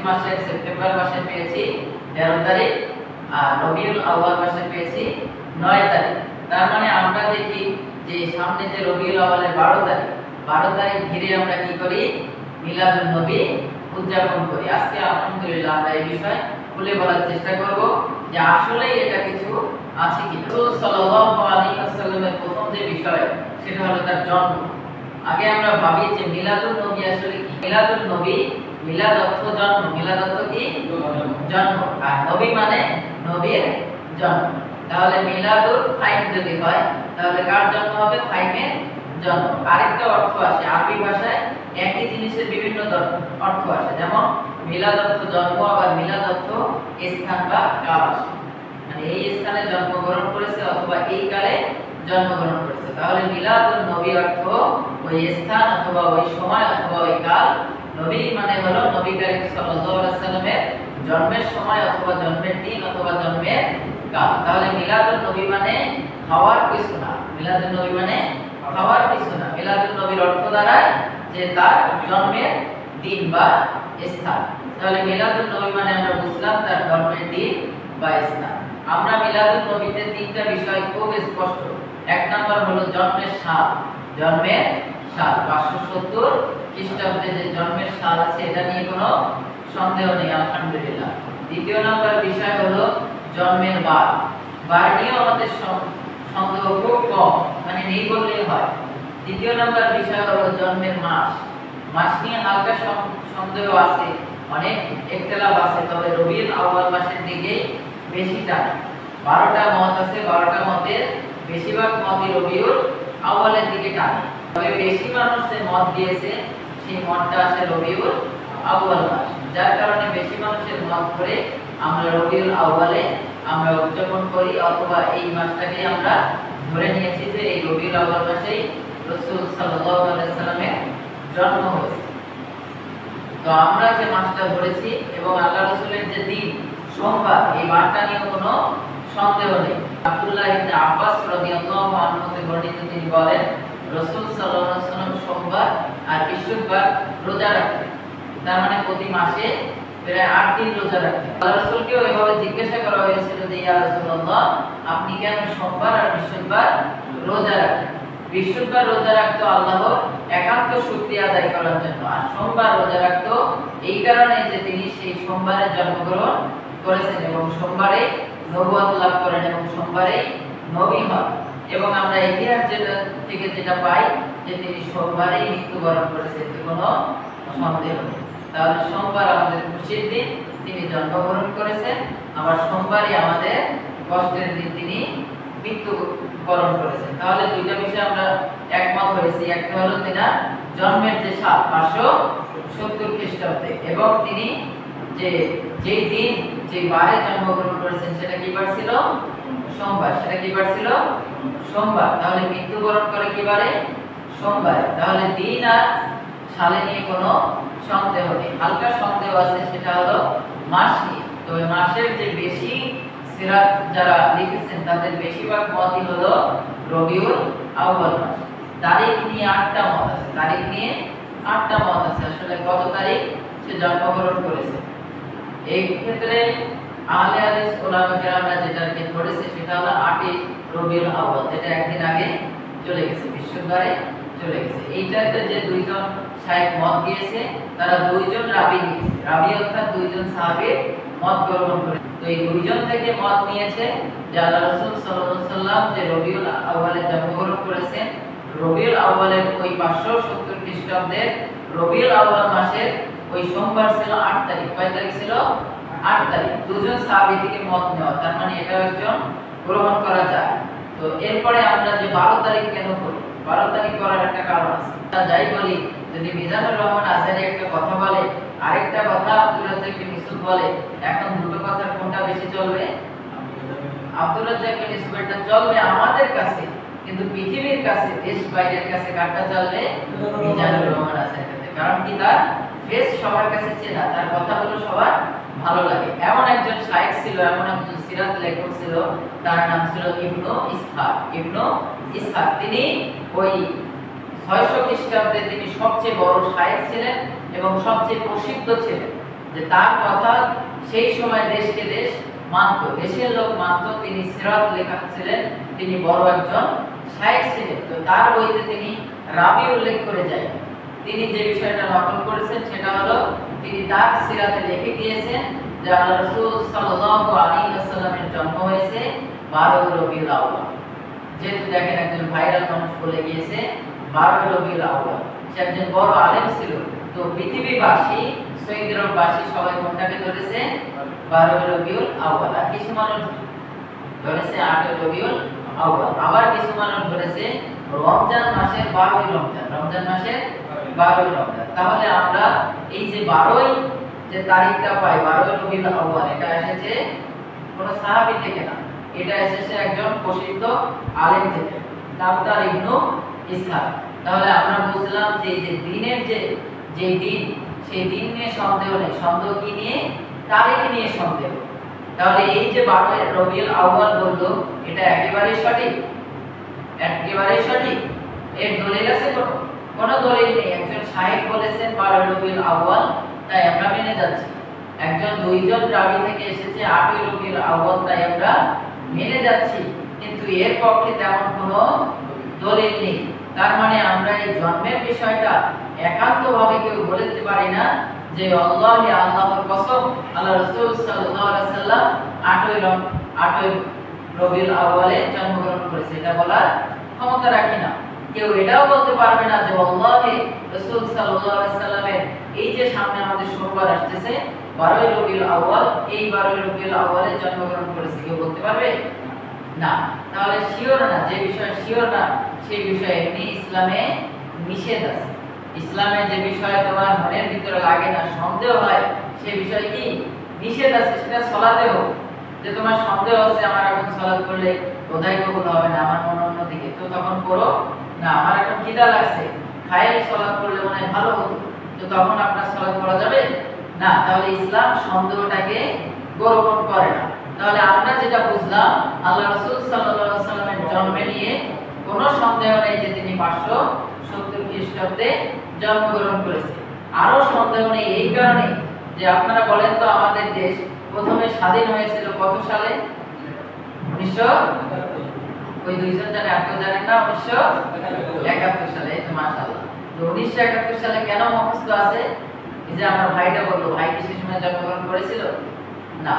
মাসের সেপ্টেম্বর মাসে পেয়েছি 13 তারিখ, আর রবিউল আউয়াল মাসে পেয়েছি 9 তারিখ। তার মানে আমরা দেখি যে সামনে যে রবিউল আউয়ালের 12 তারিখ ঘিরে আমরা কি করি, মিলাদুন নবী উদযাপন করি। আজকে আলহামদুলিল্লাহ আমরা এই বিষয় খুলে বলার চেষ্টা করব যে আসলে এটা কিছু আছে কি। রাসূল সাল্লাল্লাহু আলাইহি ওয়াসাল্লামের প্রথম যে বিষয় সেটা হলো তার জন্ম। আগে আমরা ভাবি যে মিলাদুন নবী আসলে কি। মিলাদুন নবী, মিলাদ অর্থ জন্ম, মিলাদ অর্থ কি জন্ম, আর নবী মানে নবীর জন্ম। তাহলে মিলাদুল ফাইম যদি হয় তাহলে কার জন্ম হবে, ফাইমের জন্ম। আরেকটা অর্থ আসে আরবি ভাষায়, একই জিনিসের বিভিন্ন অর্থ আসে, যেমন মিলাদ অর্থ জন্ম, আবার মিলাদ অর্থ স্থান বা কাল আসে, মানে এই স্থানে জন্মগ্রহণ করেছে অথবা এই কালে জন্মগ্রহণ করেছে। তাহলে মিলাদুন নবী অর্থ ওই স্থান অথবা ওই সময় অথবা ওই কাল। নবী মানে হলো নবী করিম সাল্লাল্লাহু আলাইহি ওয়াসাল্লামের জন্মের সময় অথবা জন্মের দিন অথবা জন্মের কাল। তাহলে মিলাদুন নবী মানে খাওয়ার কিছু না, মিলাদুন নবী মানে খাওয়ার কিছু না। মিলাদুন নবীর অর্থ দাঁড়ায় যে তার জন্মের দিন বা স্থান। তাহলে মিলাদুন নবী মানে আমরা বুঝলাম তার জন্মের দিন বা স্থান। আমরা মিলাদুন নবীতে তিনটা বিষয় খুব স্পষ্ট। এক নাম্বার হলো জন্মের সাল, জন্মের সাল 570 খ্রিস্টাব্দে যে জন্মের সাল আছে এটা নিয়ে কোনো সন্দেহ নেই আলহামদুলিল্লাহ। দ্বিতীয় নাম্বার বিষয় হলো জন্মের বার, বার নিয়েও আমাদের সন্দেহ খুব কম, মানে নেই বললেই হয়। তৃতীয় নাম্বার বিষয় হলো জন্মের মাস, মাস নিয়ে হালকা সন্দেহ আছে, অনেক ইখতিলাফ আছে, তবে রবিউল আউয়াল মাসের দিকে বেশি টানে। 12টা মত আছে, 12টা মতের বেশিরভাগ মতই রবিউল আউয়ালের দিকে টানে, তবে বেশি মানুষ যে মত দিয়েছে সেই মতটা আছে রবিউল আউয়াল মাস, যার কারণে বেশি মানুষের মত করে আমরা রবিউল আউয়ালে আমরা উদযাপন করি, অথবা এই মাসটাকে আমরা ধরে নিয়েছি যে এই রবিউল আউয়াল মাসেই রাসূল সাল্লাল্লাহু আলাইহি ওয়াসাল্লামের জন্ম হয়েছে। তো আমরা যে মাসটা ধরেছি এবং আল্লাহ রাসূলের যে দিন সোমবার, এই বারটা নিয়ে কোনো সন্দেহ নেই। আব্দুল্লাহ ইবনে আব্বাস রাদিয়াল্লাহু আনহু থেকে বর্ণিত, তিনি বলেন রাসূল সাল্লাল্লাহু আলাইহি ওয়াসাল্লাম সোমবার আর বৃহস্পতিবার রোজা রাখতেন। তার মানে প্রতি মাসে প্রায় 8 দিন রোজা রাখতেন। আল্লাহ রাসূলকেও এভাবে জিজ্ঞাসা করা হয়েছিল যে ইয়া রাসূলুল্লাহ, আপনি কেন সোমবার আর বৃহস্পতিবার রোজা রাখেন? বৃহস্পতিবার রোজা রাখতো আল্লাহর একান্ত শুকরিয়া আদায় করার জন্য, আর সোমবার রোজা রাখতো এই কারণে যে তিনি সেই সোমবারে জন্মগ্রহণ করেছেন এবং সোমবারে নবুয়ত লাভ করেন এবং সোমবারে নবী হন। এবং আমরা ইতিহাস থেকে যেটা পাই যে তিনি সোমবারে মৃত্যুবরণ করেছেন, কোনো সন্দেহ নেই। তাহলে সোমবার আমাদের খুশির দিন, তিনি জন্মগ্রহণ করেছেন, আবার সোমবারই আমাদের কষ্টের দিন, তিনি মৃত্যুবরণ করেছেন। তাহলে দুইটা বিষয় আমরা একমত হয়েছি। একটা হলো তিনার জন্মের যে সাল 570 খ্রিস্টাব্দে, এবং তিনি যে দিন যে বারে জন্মগ্রহণ করেছেন সেটা কি বার ছিল, সোমবার। সেটা কি বার ছিল, সোমবার। তাহলে মৃত্যুবরণ করে কি বারে, সোমবারে। তাহলে দিন আর সালে নিয়ে কোনো সন্দেহ নেই। হালকা সন্দেহ আছে, সেটা হলো মাস নিয়ে। তবে মাসের যে বেশি সিরাত যারা লিখেছেন তাদের বেশিরভাগ মতই হলো রবিউল আউয়াল মাস। তারিখ নিয়ে 8টা মত আছে, তারিখ নিয়ে 8টা মত আছে, আসলে কত তারিখ সে জন্মগ্রহণ করেছে। এই ক্ষেত্রে আহলে হাদিস উলামা কেরামরা যেটাকে ধরেছে সেটা হলো 8ই রবিউল আউয়াল, যেটা একদিন আগে চলে গেছে, বৃহস্পতিবারে চলে গেছে। এইটাতে যে দুইজন শাইখ মত দিয়েছে তারা দুইজন রাবি নিয়েছে, রাবি অর্থাৎ দুইজন সাহাবীর মত গ্রহণ করে। তো এই দুইজন থেকে মত নিয়েছে যে আল্লাহ রাসূল সাল্লাল্লাহু আলাইহি ওয়াসাল্লাম যে রবিউল আউয়ালে জন্মগ্রহণ করেছেন, রবিউল আউয়ালের ওই 570 খ্রিস্টাব্দের রবিউল আউয়াল মাসের ওই সোমবার ছিল 8 তারিখ। কয় তারিখ ছিল, 8 তারিখ। দুজন সাহাবী থেকে মত নেওয়া, তার মানে এটা একজন গ্রহণ করা যায়। তো এরপরে আমরা যে 12 তারিখ কেন করি, 12 তারিখ করার একটা কারণ আছে। যাই বলি, যদি মিজানুর রহমান আজহারি একটা কথা বলে, আরেকটা কথা আব্দুর রাজ্জাক বিন ইউসুফ বলে, এখন দুটো কথার কোনটা বেশি চলবে? আব্দুর রাজ্জাক বিন ইউসুফেরটা চলবে আমাদের কাছে, কিন্তু পৃথিবীর কাছে, দেশ বাইরের কাছে কারটা চলবে? মিজানুর রহমান আজহারির কাছে। কারণ কি, তার ফেস সবার কাছে চেনা, তার কথাগুলো সবার ভালো লাগে। এমন একজন শায়েখ ছিল, এমন একজন সিরাত লেখক ছিল, তার নাম ছিল ইবনু ইসহাক। ইবনু ইসহাক তিনি ওই 600 খ্রিস্টাব্দে তিনি সবচেয়ে বড় শায়েখ ছিলেন এবং সবচেয়ে প্রসিদ্ধ ছিলেন। যে তার কথা সেই সময় দেশকে দেশ মানত, দেশের লোক মানত। তিনি সিরাত লেখাচ্ছিলেন, তিনি বড় একজন শায়েখ ছিলেন। তো তার বইতে তিনি রাবি উল্লেখ করে যায়। তিনি যে বিষয়টা নকল করেছেন সেটা হলো তিনি তার সিরাতে লিখে গিয়েছেন যে আল্লাহ রাসূল সাল্লাল্লাহু আলাইহি ওয়াসাল্লামের জন্ম হয়েছে 12 রবিউল আউয়াল। যেহেতু দেখেন একজন ভাইরাল মানুষ বলে গিয়েছে 12 রবিউল আউয়াল, সে একজন বড় আলেম ছিল। তো পৃথিবীবাসী, সৌদি আরববাসী সবাই কোনটাকে ধরেছে 12 রবিউল আউয়াল, আর কিছু মানুষ ধরেছে 8 রবিউল আউয়াল, আবার কিছু মানুষ ধরেছে রমজান মাসের 12ই রমজান, রমজান মাসের 12ই রমজান। তাহলে আমরা এই যে 12ই যে তারিখটা পাই 12 রবিউল আউয়াল, এটা এসেছে কোন সাহাবী থেকে না, এটা এসেছে একজন প্রসিদ্ধ আলেম থেকে, নাম তার ইবনু ইসহাক। তাহলে আমরা বুঝলাম যে এই যে দিনের যে দিন, সেই দিন নিয়ে সন্দেহ নেই, সন্দেহ কি নিয়ে? তারিখ নিয়ে সন্দেহ। তাহলে এই যে 12 রবিউল আউয়াল বললো, এটা একেবারে সঠিক, একেবারে সঠিক। এর দলিল আছে? কোনো দলিল নেই। একজন শায়েখ বলেছেন 12 রবিউল আউয়াল, তাই আমরা মেনে যাচ্ছি। একজন দুইজন রাবী থেকে এসেছে 8 রবিউল আউয়াল, তাই আমরা মেনে যাচ্ছি। কিন্তু এর পক্ষে তেমন কোনো দলিল নেই। তার মানে আমরা এই জন্মের বিষয়টা একান্তভাবে কেউ বলতে পারি না যে আল্লাহি আল্লাহর কসম আল্লাহ রাসূল সাল্লাল্লাহু আলাইহি ওয়াসাল্লাম 8 রবিউল আউয়ালে জন্মগ্রহণ করেছে, এটা বলার ক্ষমতা রাখি না। কেউ এটাও বলতে পারবে না যে আল্লাহি রাসূল সাল্লাল্লাহু আলাইহি ওয়াসাল্লামের এই যে সামনে আমাদের সোমবার আসছে 12 রবিউল আউয়াল, এই 12 রবিউল আউয়ালে জন্মগ্রহণ করেছে, কেউ বলতে পারবে না। তাহলে শিওর না, যে বিষয় শিওর না সেই বিষয়ে এমনি ইসলামে নিষেধ আছে। ইসলামে যে বিষয়ে তোমার মনের ভিতরে লাগে না, সন্দেহ হয়, সেই বিষয় কি নিষেধ আছে। সেটা সালাতেও, যে তোমার সন্দেহ আছে আমার এখন সালাত করলে বোধহয় কবুল হবে না, আমার মন অন্যদিকে, তো তখন করো না। আমার এখন খিদা লাগছে, খায়ে সালাত করলে মনে হয় ভালো হতো, তো তখন আপনার সালাত করা যাবে না। তাহলে ইসলাম সন্দেহটাকে গ্রহণ করে না। তাহলে আমরা যেটা বুঝলাম, আল্লাহ রাসূল সাল্লাল্লাহু আলাইহি ওয়াসাল্লামের জন্ম নিয়ে কোনো সন্দেহ নেই যে তিনি 570 খ্রিস্টাব্দে জন্মগ্রহণ করেছে। আরো সন্দেহ নেই এই কারণে যে আপনারা বলেন তো আমাদের দেশ প্রথমে স্বাধীন হয়েছিল কত সালে? 1900, ওই দুইজন জানে, আর কেউ জানেন না? 1971 সালে। এই তো মাশাআল্লাহ। তো 1971 সালে কেন মুখস্থ আছে? এই যে আমার ভাইটা বললো, ভাই কি সেই সময় জন্মগ্রহণ করেছিল? না,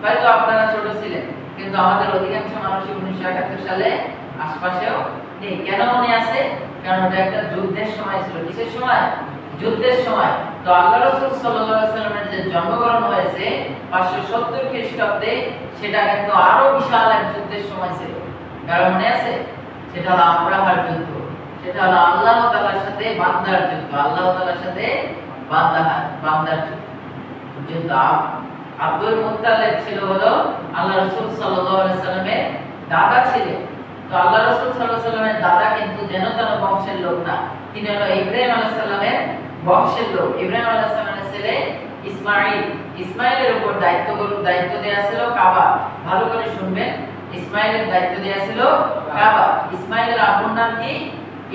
হয়তো আপনারা ছোট ছিলেন, কিন্তু আমাদের অধিকাংশ মানুষই 1971 সালে আশপাশেও নেই। কেন মনে আছে? কারণ ওটা একটা যুদ্ধের সময় ছিল। কিসের সময়? যুদ্ধের সময়। তো আল্লাহ রাসূল সাল্লাল্লাহু আলাইহি ওয়াসাল্লামের যে জন্মগ্রহণ হয়েছে 570 খ্রিস্টাব্দে, সেটা কিন্তু আরো বিশাল এক যুদ্ধের সময় ছিল। কারণ মনে আছে? সেটা হলো আব্রাহার যুদ্ধ, সেটা হলো আল্লাহ তাআলার সাথে বান্দার যুদ্ধ, আল্লাহ তাআলার সাথে বান্দার যুদ্ধ। আব্দুল মুত্তালিব ছিল হলো আল্লাহ রাসূল সাল্লাল্লাহু আলাইহি ওয়াসাল্লামের দাদা ছিলেন। তো আল্লাহ রাসূল সাল্লাল্লাহু আলাইহি ওয়াসাল্লামের দাদা কিন্তু যেন তেন বংশের লোক না, তিনি হলো ইব্রাহিম আলাইহিস সালামের বংশের লোক। ইব্রাহিম আলাইহিস সালামের ছেলে ইসমাঈল, ইসমাঈলের উপর দায়িত্ব দেয়া ছিল কাবা। ভালো করে শুনবেন, ইসমাঈলের দায়িত্ব দেয়া ছিল কাবা। ইসমাঈলের আব্বুর নাম কি?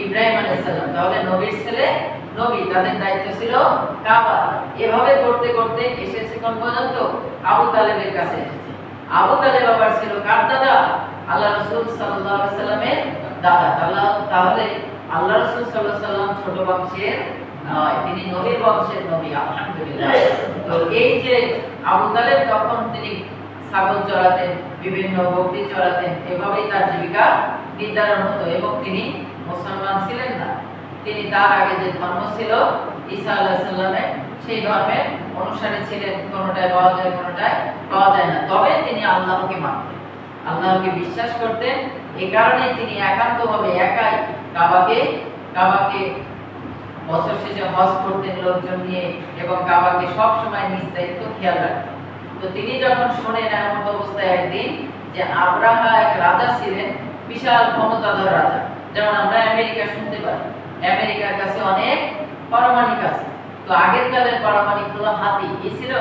ইব্রাহিম আলাইহিস সালাম। তাহলে নবীর ছেলে নবী, তাদের দায়িত্ব ছিল কাবা। এভাবে করতে করতে এসেছে কোন পর্যন্ত? আবু তালেবের কাছে এসেছে। আবু তালেব আবার ছিল কার দাদা? আল্লাহ রাসূল সাল্লাল্লাহু আলাইহি সাল্লামের দাদা। তাহলে আল্লাহ রাসূল সাল্লাল্লাহু আলাইহি সাল্লাম ছোট বংশের নয়, তিনি নবীর বংশের নবী। আলহামদুলিল্লাহ। তো এই যে আবু তালেব, তখন তিনি ছাগল চড়াতেন, বিভিন্ন বকরি চড়াতেন, এভাবেই তার জীবিকা নির্ধারণ হতো। এবং তিনি মুসলমান ছিলেন না, তিনি তার আগে যে ধর্ম ছিল ঈসা আলাইহিস সালামের, সেই ধর্মের অনুসারী ছিলেন। কোনটায় পাওয়া যায়, কোনটায় পাওয়া যায় না। তবে তিনি আল্লাহকে মানতেন, আল্লাহকে বিশ্বাস করতেন। এই কারণে তিনি একান্তভাবে একাই কাবাকে বছর শেষে হজ করতেন লোকজন নিয়ে, এবং কাবাকে সব সময় নিজ দায়িত্ব খেয়াল রাখতেন। তো তিনি যখন শোনেন এমন অবস্থায় একদিন যে আব্রাহা এক রাজা ছিলেন, বিশাল ক্ষমতাধর রাজা। যেমন আমরা আমেরিকা শুনতে পাই, আমেরিকার কাছে অনেক পারমাণবিক আছে। তো আগের কালের পারমাণবিক হলো হাতি। কি ছিল?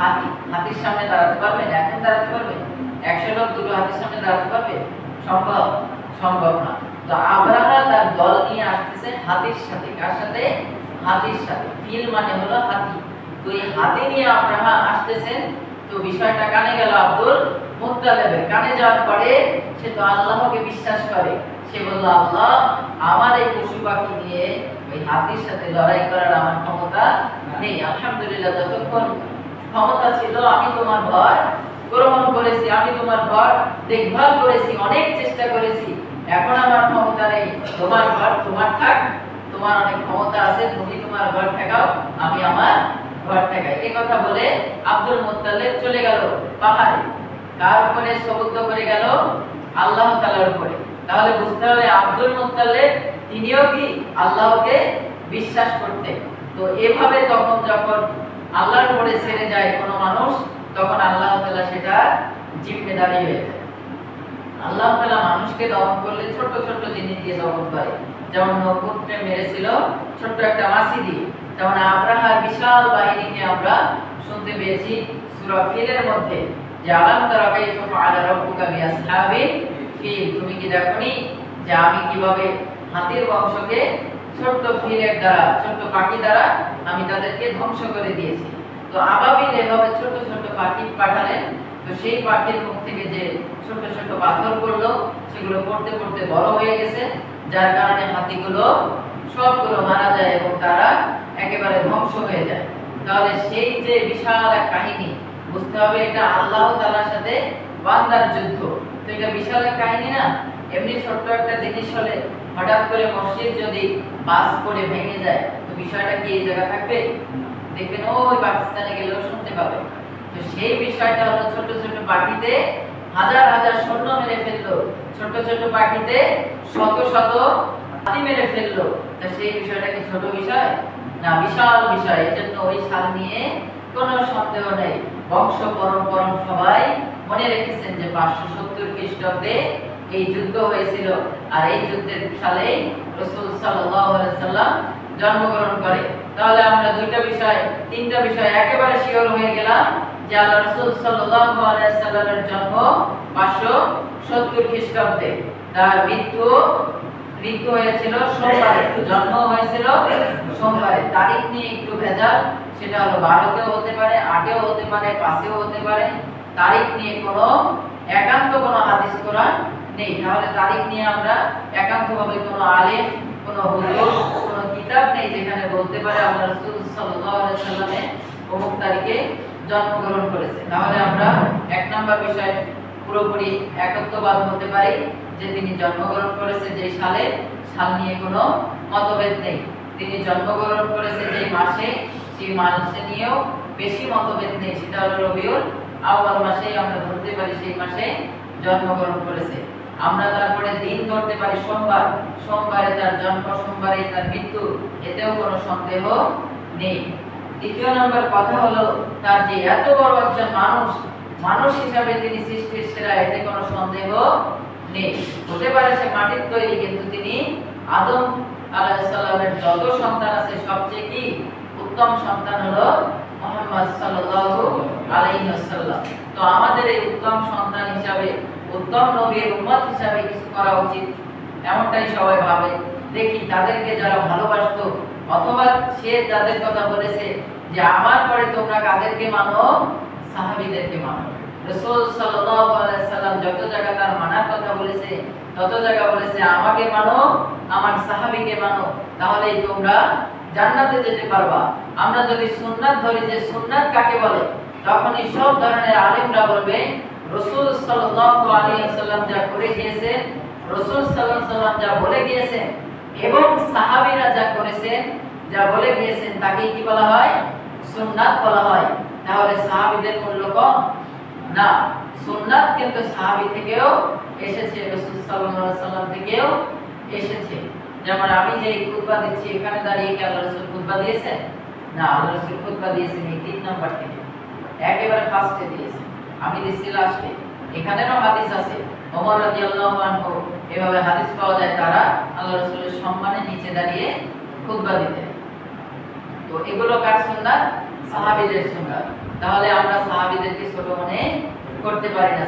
হাতি। হাতির সামনে দাঁড়াতে পারবেন? এখন দাঁড়াতে পারবেন? 100 লোক দুটো হাতির সামনে দাঁড়াতে পারবে? সম্ভব না। তো আব্রাহা তার দল নিয়ে আসতেছে হাতির সাথে। কার সাথে? হাতির সাথে। ফিল মানে হলো হাতি, তো এই হাতি নিয়ে আব্রাহা আসতেছেন। তো বিষয়টা কানে গেল আব্দুল মুত্তালিবের। কানে যাওয়ার পরে সে তো আল্লাহকে বিশ্বাস করে। সে বলল, আল্লাহ, আমার এই পশু পাখি নিয়ে ওই হাতির সাথে লড়াই করার আমার ক্ষমতা নেই। আলহামদুলিল্লাহ, যতক্ষণ ক্ষমতা ছিল আমি তোমার ঘর গ্রহণ করেছি, আমি তোমার ঘর দেখভাল করেছি, অনেক চেষ্টা করেছি। এখন আমার ক্ষমতা নেই, তোমার ঘর তোমার থাক, তোমার অনেক ক্ষমতা আছে, তুমি তোমার ঘর ঠেকাও, আমি আমার ঘর ঠেকাই। এই কথা বলে আব্দুল মুত্তালিব চলে গেল পাহাড়ে। কার উপরে সবুদ্ধ করে গেল? আল্লাহ তাআলার উপরে। তাহলে বুঝতে হবে আব্দুল মুত্তালিব তিনিও কি আল্লাহকে বিশ্বাস করতেন। তো এভাবে তখন যখন আল্লাহর উপরে ছেড়ে যায় কোনো মানুষ, তখন আল্লাহ তাআলা সেটা জিম্মেদারি হয়ে যায়। আল্লাহ তাআলা মানুষকে দমন করলে ছোট ছোট জিনিস দিয়ে দমন করে। যেমন নমরুদকে মেরেছিল ছোট্ট একটা মাছি দিয়ে, যেমন আব্রাহার বিশাল বাহিনীকে আমরা শুনতে পেয়েছি সূরা ফিলের মধ্যে, যে আলাম তারা কাইফা ফাআলা রাব্বুকা বিআসহাবিল ফিল। তুমি কি দেখোনি যে আমি কিভাবে হাতির বংশকে ছোট্ট ফিলের দ্বারা, ছোট্ট পাখি দ্বারা আমি তাদেরকে ধ্বংস করে দিয়েছি। তো আবাবিল এভাবে ছোট ছোট পাখি পাঠালেন। তো সেই পাখির মুখ থেকে যে ছোট ছোট পাথর পড়লো, সেগুলো পড়তে পড়তে বড় হয়ে গেছে, যার কারণে হাতিগুলো সবগুলো মারা যায় এবং তারা একেবারে ধ্বংস হয়ে যায়। তাহলে সেই যে বিশাল এক কাহিনী, বুঝতে হবে এটা আল্লাহ তাআলার সাথে বান্দার যুদ্ধ। তো এটা বিশাল এক কাহিনী না। এমনি ছোট্ট একটা জিনিস হলে হঠাৎ করে মসজিদ যদি বাস করে ভেঙে যায়, তো বিষয়টা কি এই জায়গা থাকবে? দেখবেন ওই পাকিস্তানে গেলেও শুনতে পাবে। তো সেই বিষয়টা হলো ছোট ছোট পাখিতে হাজার হাজার সৈন্য মেরে ফেললো, ছোট ছোট পাখিতে শত শত হাতি মেরে ফেললো। তা সেই বিষয়টা কি ছোট বিষয় না? বিশাল বিষয়। এজন্য ওই সাল নিয়ে কোনো সন্দেহ নেই। বংশ পরম্পরা সবাই মনে রেখেছেন যে 570 খ্রিস্টাব্দে এই যুদ্ধ হয়েছিল। আর এই যুদ্ধের সালে রাসূল সাল্লাল্লাহু আলাইহি সাল্লাম জন্মগ্রহণ করে। তাহলে আমরা তিনটা বিষয় একেবারে শিওর হয়ে গেলাম যে আল্লাহ রাসূল সাল্লাল্লাহু আলাইহি সাল্লামের জন্ম 570 খ্রিস্টাব্দে, তার মৃত্যু হয়েছিল সোমবারে, জন্ম হয়েছিল সোমবারে। তারিখ নিয়ে একটু ভেজাল, সেটা হলো 12তেও হতে পারে, 8এও হতে পারে, 5এও হতে পারে। তারিখ নিয়ে কোনো একান্ত কোনো হাদিস কোরআন নেই। তাহলে তারিখ নিয়ে আমরা একান্তভাবে কোনো আলেম, কোনো হুজুর, কোনো কিতাব নেই যেখানে বলতে পারে আল্লাহ রাসূল সাল্লাল্লাহু আলাইহি সাল্লামে অমুক তারিখে জন্মগ্রহণ করেছে। তাহলে আমরা এক নাম্বার বিষয় পুরোপুরি একত্ববাদ হতে পারি যে তিনি জন্মগ্রহণ করেছে যে সালে, সাল নিয়ে কোনো মতভেদ নেই। তিনি জন্মগ্রহণ করেছে যে মাসে, সেই মাসে নিয়েও বেশি মতভেদ নেই। সেটা হলো রবিউল আউয়াল মাসেই আমরা ধরতে পারি সেই মাসে জন্মগ্রহণ করেছে। আমরা তারপরে দিন ধরতে পারি সোমবার, সোমবারে তার জন্ম, সোমবারে তার মৃত্যু, এতেও কোনো সন্দেহ নেই। দ্বিতীয় নম্বর কথা হলো তার যে এত বড় একজন মানুষ হিসাবে তিনি সৃষ্টির সেরা, এতে কোনো সন্দেহ নেই। হতে পারে সে মাটির তৈরি, কিন্তু তিনি আদম আলাইহিস সালামের যত সন্তান আছে সবচেয়ে কি উত্তম সন্তান হলো মুহাম্মদ সাল্লাল্লাহু আলাইহি ওয়াসাল্লাম। তো আমাদের এই উত্তম সন্তান হিসাবে, উত্তম নবীর উম্মত হিসাবে কিছু করা উচিত, এমনটাই সবাই ভাবে। দেখি তাদেরকে যারা ভালোবাসতো, অথবা সে যাদের কথা বলেছে যে আমার পরে তোমরা কাদেরকে মানো? সাহাবীদেরকে মানো। রাসূল সাল্লাল্লাহু আলাইহি সাল্লাম যত জায়গা তার মানার কথা বলেছে, তত জায়গা বলেছে আমাকে মানো, আমার সাহাবীকে মানো, তাহলেই তোমরা জান্নাতে যেতে পারবা। আমরা যদি সুন্নাত ধরি, যে সুন্নাত কাকে বলে, তখনই সব ধরনের আলেমরা বলবে রাসূল সাল্লাল্লাহু আলাইহি ওয়াসাল্লাম যা করে গিয়েছেন, রাসূল সাল্লাল্লাহু আলাইহি ওয়াসাল্লাম যা বলে গিয়েছেন এবং সাহাবীরা যা করেছেন, যা বলে গিয়েছেন, তাকে কি বলা হয়? সুন্নাত বলা হয়। তাহলে সাহাবীদের মূল্য কম না। সুন্নাত কিন্তু সাহাবী থেকেও এসেছে, রাসূল সাল্লাল্লাহু আলাইহি ওয়াসাল্লাম থেকেও এসেছে। যেমন আমি যে খুতবা দিচ্ছি, এখানে দাঁড়িয়ে কি আল্লাহ রাসূল খুতবা দিয়েছেন? না, আল্লাহ রাসূল খুতবা দিয়েছেন এই 3 নাম্বার থেকে, একেবারে ফার্স্টে দিয়েছেন। আমি দিচ্ছি লাস্টে। এখানেও হাদিস আছে, ওমর রাদিয়াল্লাহু আনহু এভাবে হাদিস পাওয়া যায়, তারা আল্লাহ রাসূলের সম্মানে নিচে দাঁড়িয়ে খুতবা দিতেন। তো এগুলো কার সুন্নাত? সাহাবীদের সুন্নাত। তাহলে আমরা সাহাবীদেরকে ছোট মনে করতে পারি না।